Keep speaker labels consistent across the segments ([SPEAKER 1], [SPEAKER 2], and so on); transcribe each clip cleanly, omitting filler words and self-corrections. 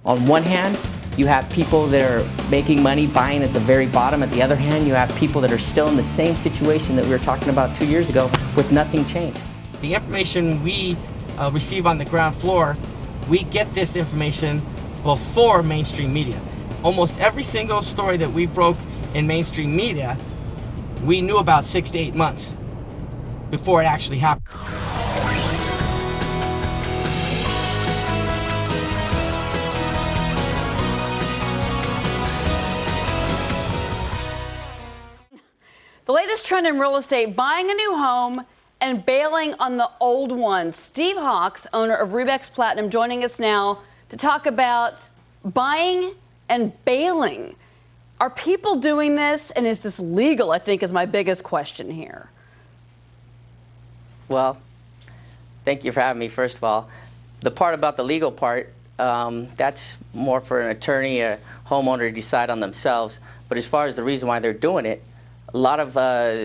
[SPEAKER 1] On one hand, you have people that are making money buying at the very bottom. At the other hand, you have people that are still in the same situation that we were talking about 2 years ago with nothing changed.
[SPEAKER 2] The information we receive on the ground floor, we get this information before mainstream media. Almost every single story that we broke in mainstream media, we knew about 6 to 8 months before it actually happened.
[SPEAKER 3] The latest trend in real estate, buying a new home and bailing on the old one. Steve Hawks, owner of Rebex Platinum, joining us now to talk about buying and bailing. Are people doing this, and is this legal, I think, is my biggest question here.
[SPEAKER 1] Well, thank you for having me, first of all. The part about the legal part, that's more for an attorney, a homeowner to decide on themselves. But as far as the reason why they're doing it, a lot of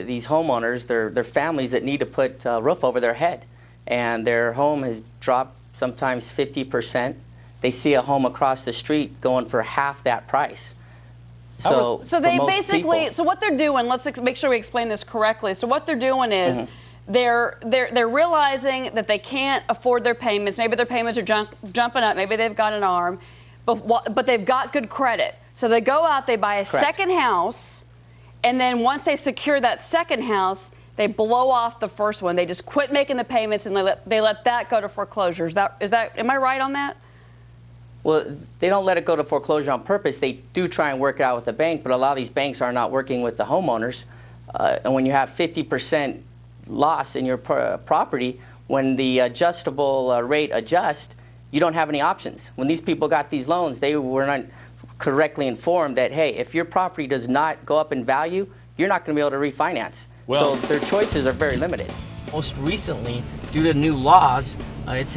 [SPEAKER 1] these homeowners, they're families that need to put a roof over their head, and their home has dropped sometimes 50%. They see a home across the street going for half that price. So
[SPEAKER 3] they basically, so what they're doing, let's make sure we explain this correctly. So what they're doing is they're realizing that they can't afford their payments. Maybe their payments are jumping up. Maybe they've got an arm, but they've got good credit. So they go out, they buy a second house. And then once they secure that second house, they blow off the first one. They just quit making the payments, and they let that go to foreclosure. Am I right on that?
[SPEAKER 1] Well, they don't let it go to foreclosure on purpose. They do try and work it out with the bank, but a lot of these banks are not working with the homeowners. And when you have 50% loss in your property, when the adjustable rate adjusts, you don't have any options. When these people got these loans, they were not correctly informed that, hey, if your property does not go up in value, you're not going to be able to refinance. So their choices are very limited.
[SPEAKER 2] Most recently, due to new laws, it's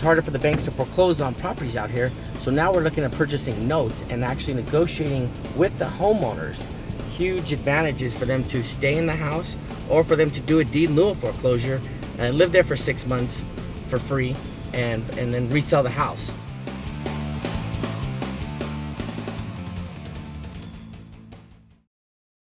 [SPEAKER 2] harder for the banks to foreclose on properties out here. So now we're looking at purchasing notes and actually negotiating with the homeowners. Huge advantages for them to stay in the house, or for them to do a deed in lieu of foreclosure and live there for 6 months for free, and then resell the house.